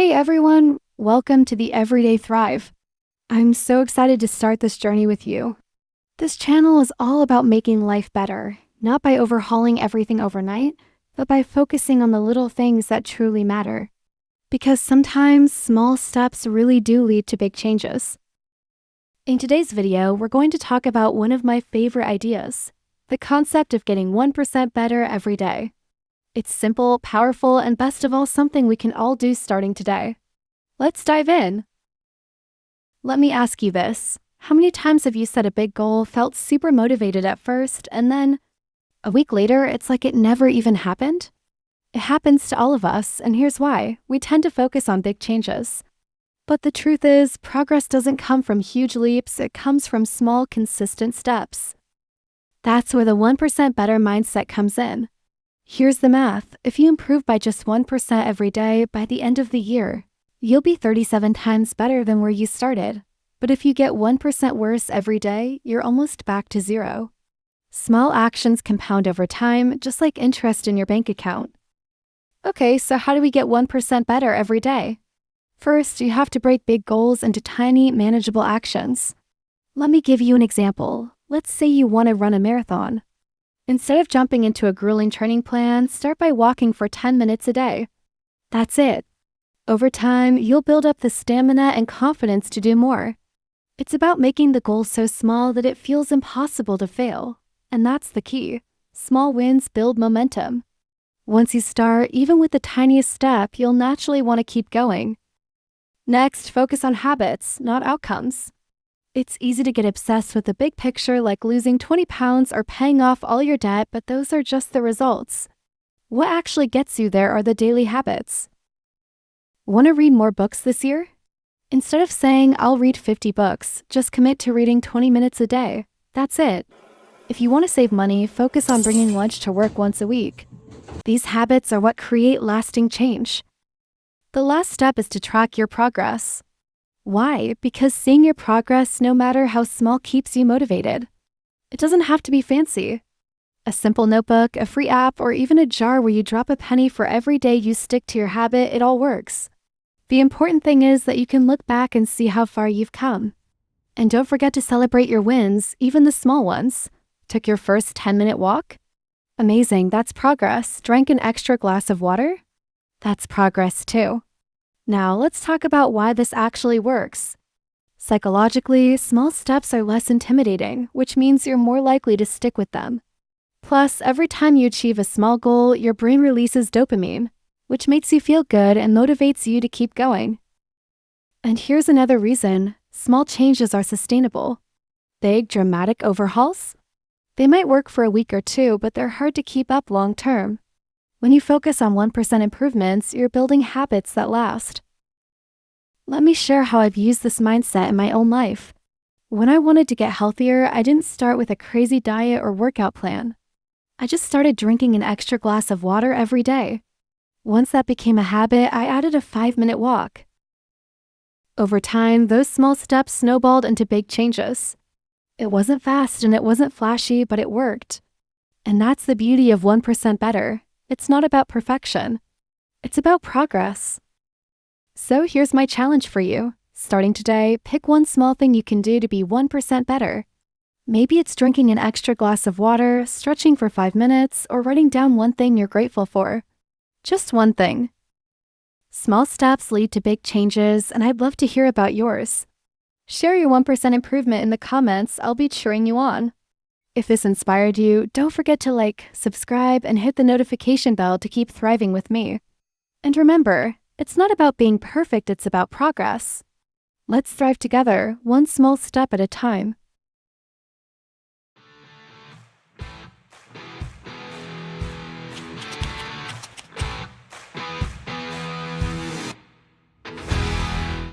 Hey everyone, welcome to the Everyday Thrive. I'm so excited to start this journey with you. This channel is all about making life better, not by overhauling everything overnight, but by focusing on the little things that truly matter. Because sometimes small steps really do lead to big changes. In today's video, we're going to talk about one of my favorite ideas, the concept of getting 1% better every day. It's simple, powerful, and best of all, something we can all do starting today. Let's dive in. Let me ask you this. How many times have you set a big goal, felt super motivated at first, and then a week later, it's like it never even happened? It happens to all of us, and here's why. We tend to focus on big changes. But the truth is, progress doesn't come from huge leaps, it comes from small, consistent steps. That's where the 1% better mindset comes in. Here's the math. If you improve by just 1% every day, by the end of the year, you'll be 37 times better than where you started. But if you get 1% worse every day, you're almost back to zero. Small actions compound over time, just like interest in your bank account. Okay, so how do we get 1% better every day? First, you have to break big goals into tiny, manageable actions. Let me give you an example. Let's say you want to run a marathon. Instead of jumping into a grueling training plan, start by walking for 10 minutes a day. That's it. Over time, you'll build up the stamina and confidence to do more. It's about making the goal so small that it feels impossible to fail. And that's the key. Small wins build momentum. Once you start, even with the tiniest step, you'll naturally want to keep going. Next, focus on habits, not outcomes. It's easy to get obsessed with the big picture like losing 20 pounds or paying off all your debt, but those are just the results. What actually gets you there are the daily habits. Want to read more books this year? Instead of saying, I'll read 50 books, just commit to reading 20 minutes a day. That's it. If you want to save money, focus on bringing lunch to work once a week. These habits are what create lasting change. The last step is to track your progress. Why? Because seeing your progress, no matter how small, keeps you motivated. It doesn't have to be fancy. A simple notebook, a free app, or even a jar where you drop a penny for every day you stick to your habit, it all works. The important thing is that you can look back and see how far you've come. And don't forget to celebrate your wins, even the small ones. Took your first 10-minute walk? Amazing, that's progress. Drank an extra glass of water? That's progress too. Now, let's talk about why this actually works. Psychologically, small steps are less intimidating, which means you're more likely to stick with them. Plus, every time you achieve a small goal, your brain releases dopamine, which makes you feel good and motivates you to keep going. And here's another reason. Small changes are sustainable. Big, dramatic overhauls? They might work for a week or two, but they're hard to keep up long term. When you focus on 1% improvements, you're building habits that last. Let me share how I've used this mindset in my own life. When I wanted to get healthier, I didn't start with a crazy diet or workout plan. I just started drinking an extra glass of water every day. Once that became a habit, I added a 5-minute walk. Over time, those small steps snowballed into big changes. It wasn't fast and it wasn't flashy, but it worked. And that's the beauty of 1% better. It's not about perfection. It's about progress. So here's my challenge for you. Starting today, pick one small thing you can do to be 1% better. Maybe it's drinking an extra glass of water, stretching for 5 minutes, or writing down one thing you're grateful for. Just one thing. Small steps lead to big changes, and I'd love to hear about yours. Share your 1% improvement in the comments. I'll be cheering you on. If this inspired you, don't forget to like, subscribe, and hit the notification bell to keep thriving with me. And remember, it's not about being perfect, it's about progress. Let's thrive together, one small step at a time.